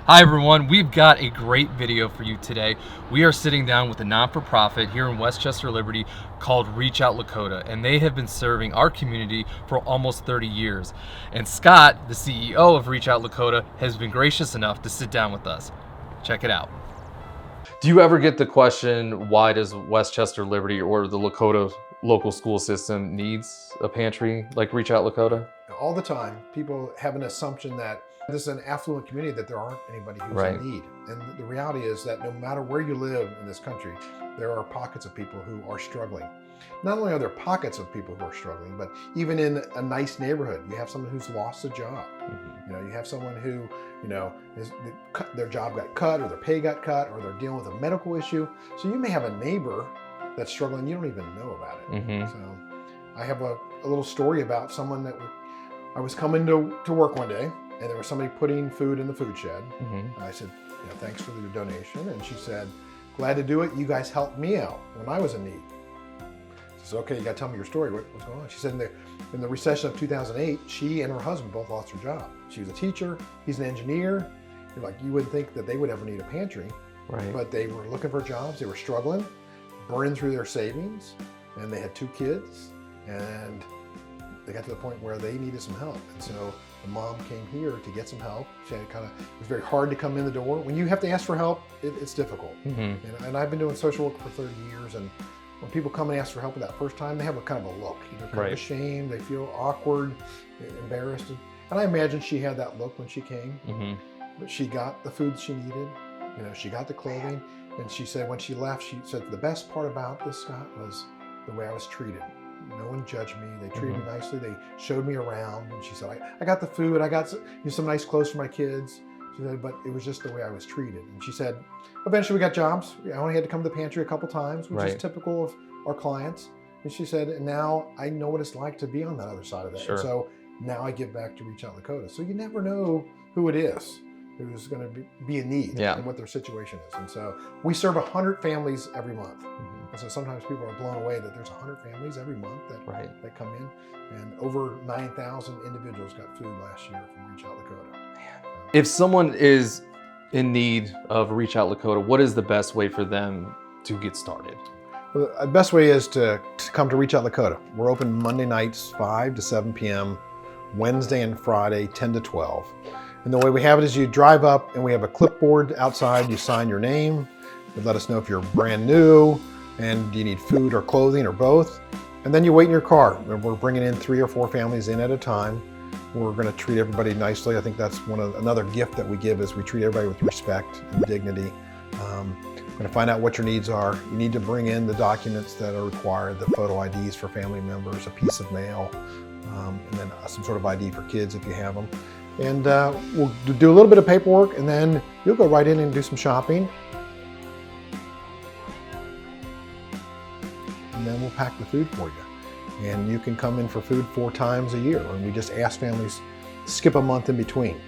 Hi everyone, we've got a great video for you today. We are sitting down with a non-for-profit here in Westchester Liberty called Reach Out Lakota, and they have been serving our community for almost 30 years. And Scott, the CEO of Reach Out Lakota, has been gracious enough to sit down with us. Check it out. Do you ever get the question, why does Westchester Liberty or the Lakota local school system needs a pantry like Reach Out Lakota? All the time, people have an assumption that this is an affluent community, that there aren't anybody who's in need. And the reality is that no matter where you live in this country, there are pockets of people who are struggling. Not only are there pockets of people who are struggling, but even in a nice neighborhood, you have someone who's lost a job. You have someone who, their job got cut, or their pay got cut, or they're dealing with a medical issue. So you may have a neighbor that's struggling, you don't even know about it. So I have a little story about someone that I was coming to work one day, and there was somebody putting food in the food shed. And I said, thanks for the donation. And she said, glad to do it. You guys helped me out when I was in need. I said, okay, you got to tell me your story. What's going on? She said in the recession of 2008, she and her husband both lost their job. She was a teacher. He's an engineer. You wouldn't think that they would ever need a pantry. But they were looking for jobs. They were struggling, burning through their savings. And they had 2 kids. And they got to the point where they needed some help. And so the mom came here to get some help. She had it was very hard to come in the door. When you have to ask for help, it's difficult. And I've been doing social work for 30 years. And when people come and ask for help that first time, they have a kind of a look. Kind of ashamed, they feel awkward, embarrassed. And I imagine she had that look when she came. But she got the food she needed. She got the clothing. And she said when she left, she said, the best part about this, Scott, was the way I was treated. No one judged me. They treated me nicely. They showed me around. And she said, I got the food. I got some nice clothes for my kids. She said, but it was just the way I was treated. And she said, eventually we got jobs. I only had to come to the pantry a couple times, which is typical of our clients. And she said, and now I know what it's like to be on that other side of that. And so now I give back to Reach Out Lakota. So you never know who it is who's going to be in need and what their situation is. And so we serve 100 families every month. And so sometimes people are blown away that there's 100 families every month that come in. And over 9,000 individuals got food last year from Reach Out Lakota. If someone is in need of Reach Out Lakota, what is the best way for them to get started? Well, the best way is to come to Reach Out Lakota. We're open Monday nights, 5 to 7 p.m., Wednesday and Friday, 10 to 12. And the way we have it is you drive up and we have a clipboard outside. You sign your name. You let us know if you're brand new and you need food or clothing or both. And then you wait in your car. We're bringing in 3 or 4 families in at a time. We're going to treat everybody nicely. I think that's another gift that we give is we treat everybody with respect and dignity. We're going to find out what your needs are. You need to bring in the documents that are required, the photo IDs for family members, a piece of mail, and then some sort of ID for kids if you have them. And we'll do a little bit of paperwork, and then you'll go right in and do some shopping. And then we'll pack the food for you. And you can come in for food 4 times a year. And we just ask families, skip a month in between.